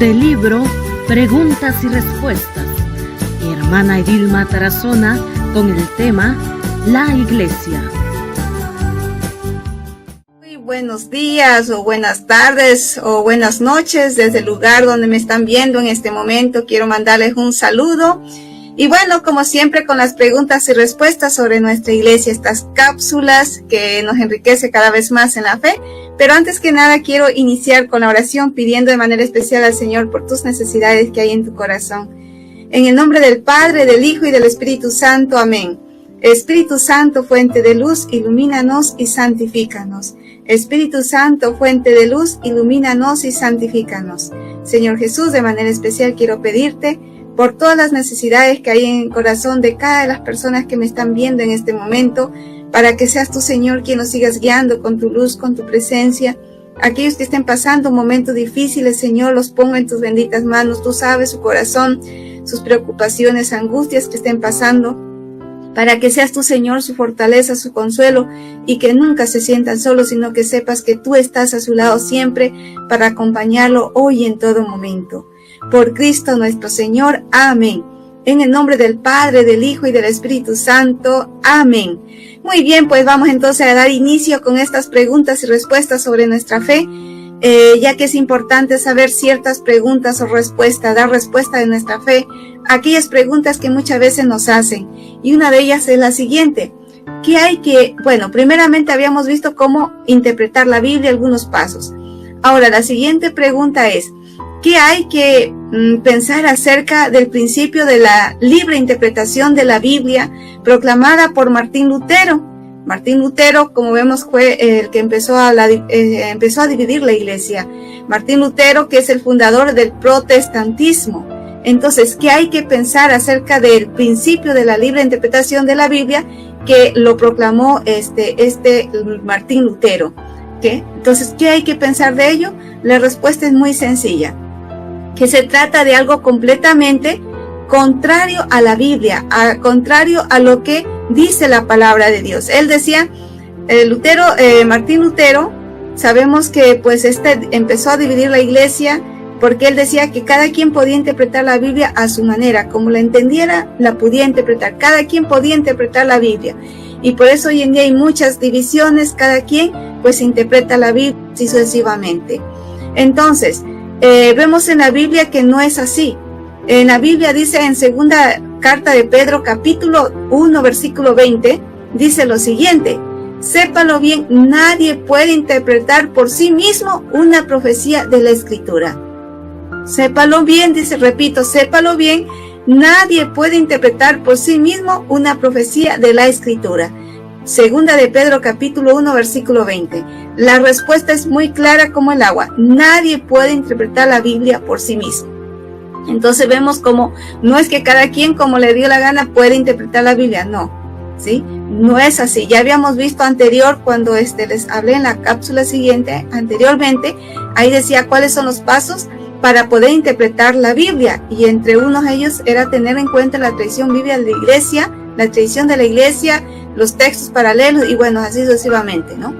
del libro Preguntas y Respuestas. Hermana Edilma Tarazona con el tema La Iglesia. Muy buenos días o buenas tardes o buenas noches desde el lugar donde me están viendo en este momento. Quiero mandarles un saludo. Y bueno, como siempre, con las preguntas y respuestas sobre nuestra iglesia, estas cápsulas que nos enriquece cada vez más en la fe. Pero antes que nada, quiero iniciar con la oración pidiendo de manera especial al Señor por tus necesidades que hay en tu corazón. En el nombre del Padre, del Hijo y del Espíritu Santo. Amén. Espíritu Santo, fuente de luz, ilumínanos y santifícanos. Espíritu Santo, fuente de luz, ilumínanos y santifícanos. Señor Jesús, de manera especial quiero pedirte por todas las necesidades que hay en el corazón de cada de las personas que me están viendo en este momento, para que seas tú, Señor, quien nos sigas guiando con tu luz, con tu presencia. Aquellos que estén pasando momentos difíciles, Señor, los pongo en tus benditas manos. Tú sabes su corazón, sus preocupaciones, angustias que estén pasando, para que seas tú, Señor, su fortaleza, su consuelo, y que nunca se sientan solos, sino que sepas que tú estás a su lado siempre para acompañarlo hoy y en todo momento. Por Cristo nuestro Señor. Amén. En el nombre del Padre, del Hijo y del Espíritu Santo. Amén. Muy bien, pues vamos entonces a dar inicio con estas preguntas y respuestas sobre nuestra fe, ya que es importante saber ciertas preguntas o respuestas, dar respuesta de nuestra fe a aquellas preguntas que muchas veces nos hacen. Y una de ellas es la siguiente. ¿Qué hay que...? Bueno, primeramente habíamos visto cómo interpretar la Biblia, algunos pasos. Ahora, la siguiente pregunta es, ¿qué hay que pensar acerca del principio de la libre interpretación de la Biblia proclamada por Martín Lutero? Martín Lutero, como vemos, fue el que empezó a dividir la iglesia. Martín Lutero, que es el fundador del protestantismo. Entonces, ¿qué hay que pensar acerca del principio de la libre interpretación de la Biblia que lo proclamó Martín Lutero? ¿Qué? Entonces, ¿qué hay que pensar de ello? La respuesta es muy sencilla, que se trata de algo completamente contrario a la Biblia, contrario a lo que dice la palabra de Dios. Él decía, Martín Lutero, sabemos que pues empezó a dividir la iglesia porque él decía que cada quien podía interpretar la Biblia a su manera, como la entendiera, la podía interpretar. Cada quien podía interpretar la Biblia. Y por eso hoy en día hay muchas divisiones, cada quien pues interpreta la Biblia sucesivamente. Entonces, vemos en la Biblia que no es así. En la Biblia dice en segunda carta de Pedro, capítulo 1, versículo 20, dice lo siguiente: sépalo bien, nadie puede interpretar por sí mismo una profecía de la Escritura. Sépalo bien, dice, repito, sépalo bien, nadie puede interpretar por sí mismo una profecía de la Escritura. Segunda de Pedro, capítulo 1, versículo 20. La respuesta es muy clara como el agua. Nadie puede interpretar la Biblia por sí mismo. Entonces vemos como no es que cada quien como le dio la gana puede interpretar la Biblia, no, ¿sí? No es así. Ya habíamos visto cuando les hablé en la cápsula siguiente, anteriormente, ahí decía cuáles son los pasos para poder interpretar la Biblia, y entre unos de ellos era tener en cuenta la tradición bíblica de la iglesia, la tradición de la iglesia, los textos paralelos y bueno, así sucesivamente, ¿no?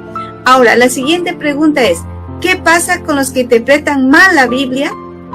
Ahora, la siguiente pregunta es, ¿qué pasa con los que interpretan mal la Biblia,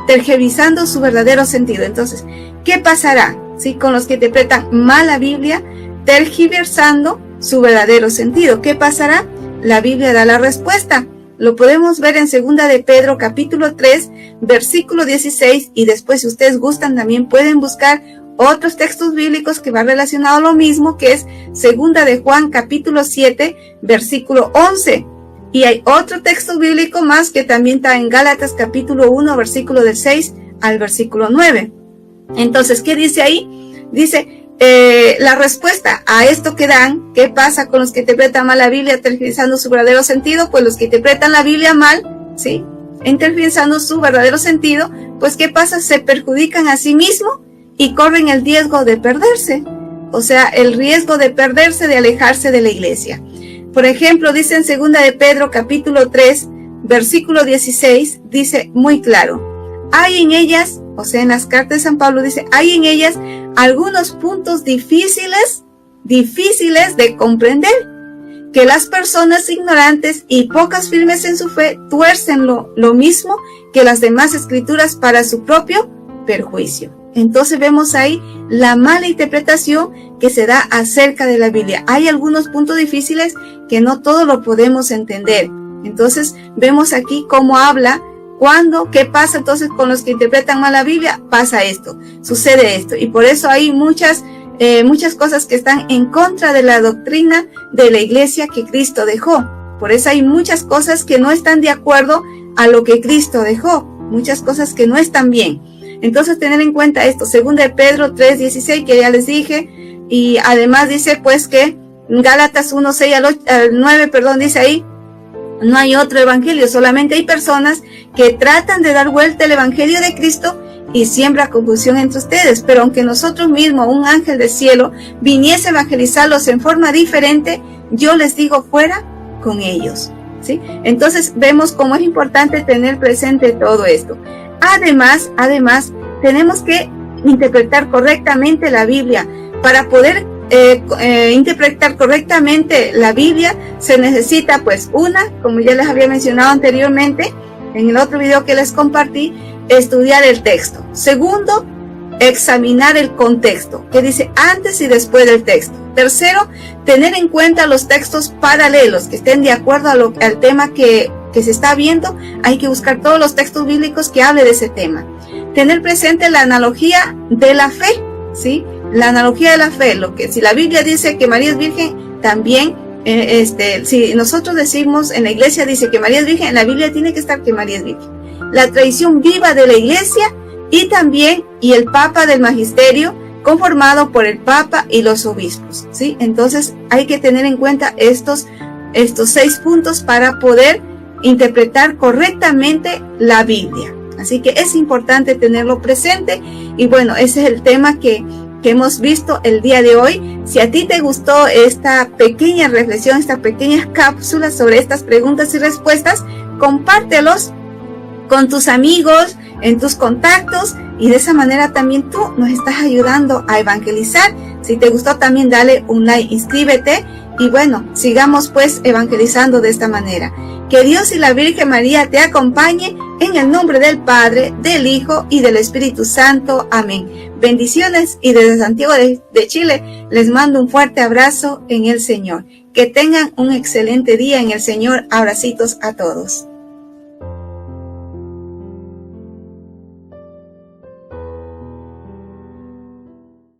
tergiversando su verdadero sentido? Entonces, ¿qué pasará, sí, con los que interpretan mal la Biblia, tergiversando su verdadero sentido? ¿Qué pasará? La Biblia da la respuesta. Lo podemos ver en segunda de Pedro, capítulo 3, versículo 16, y después, si ustedes gustan, también pueden buscar otros textos bíblicos que va relacionado a lo mismo, que es segunda de Juan, capítulo 7, versículo 11. Y hay otro texto bíblico más que también está en Gálatas, capítulo 1, versículo del 6 al versículo 9. Entonces, ¿qué dice ahí? Dice, la respuesta a esto que dan, ¿qué pasa con los que interpretan mal la Biblia, tergiversando su verdadero sentido? Pues los que interpretan la Biblia mal, ¿sí?, tergiversando su verdadero sentido, pues ¿qué pasa? Se perjudican a sí mismos y corren el riesgo de perderse. O sea, el riesgo de perderse, de alejarse de la iglesia. Por ejemplo, dice en segunda de Pedro, capítulo 3, versículo 16, dice muy claro, hay en ellas, o sea, en las cartas de San Pablo dice, hay en ellas algunos puntos difíciles de comprender, que las personas ignorantes y pocas firmes en su fe tuercen lo mismo que las demás escrituras para su propio perjuicio. Entonces vemos ahí la mala interpretación que se da acerca de la Biblia. Hay algunos puntos difíciles que no todos lo podemos entender. Entonces vemos aquí cómo habla, cuándo, qué pasa entonces con los que interpretan mal la Biblia. Pasa esto, sucede esto. Y por eso hay muchas cosas que están en contra de la doctrina de la iglesia que Cristo dejó. Por eso hay muchas cosas que no están de acuerdo a lo que Cristo dejó. Muchas cosas que no están bien. Entonces tener en cuenta esto, 2 de Pedro 3:16, que ya les dije, y además dice pues que Gálatas 1:6 al 9, dice ahí, no hay otro evangelio, solamente hay personas que tratan de dar vuelta al evangelio de Cristo y siembra confusión entre ustedes, pero aunque nosotros mismos, un ángel del cielo, viniese a evangelizarlos en forma diferente, yo les digo fuera con ellos, ¿sí? Entonces vemos cómo es importante tener presente todo esto. Además, tenemos que interpretar correctamente la Biblia. Para poder interpretar correctamente la Biblia, se necesita pues como ya les había mencionado anteriormente, en el otro video que les compartí, estudiar el texto. Segundo, examinar el contexto, que dice antes y después del texto. Tercero, tener en cuenta los textos paralelos, que estén de acuerdo al tema que se está viendo. Hay que buscar todos los textos bíblicos que hable de ese tema. Tener presente la analogía de la fe, ¿sí? La analogía de la fe, si la Biblia dice que María es virgen, también, si nosotros decimos, en la iglesia dice que María es virgen, en la Biblia tiene que estar que María es virgen. La tradición viva de la iglesia y también, el Papa del Magisterio, conformado por el Papa y los obispos, ¿sí? Entonces hay que tener en cuenta estos 6 puntos para poder interpretar correctamente la Biblia. Así que es importante tenerlo presente. Y bueno, ese es el tema que hemos visto el día de hoy. Si a ti te gustó esta pequeña reflexión, esta pequeña cápsula sobre estas preguntas y respuestas, compártelos con tus amigos, en tus contactos, y de esa manera también tú nos estás ayudando a evangelizar. Si te gustó, también dale un like, inscríbete, y bueno, sigamos pues evangelizando de esta manera. Que Dios y la Virgen María te acompañe, en el nombre del Padre, del Hijo y del Espíritu Santo. Amén. Bendiciones, y desde Santiago de Chile les mando un fuerte abrazo en el Señor. Que tengan un excelente día en el Señor. Abracitos a todos.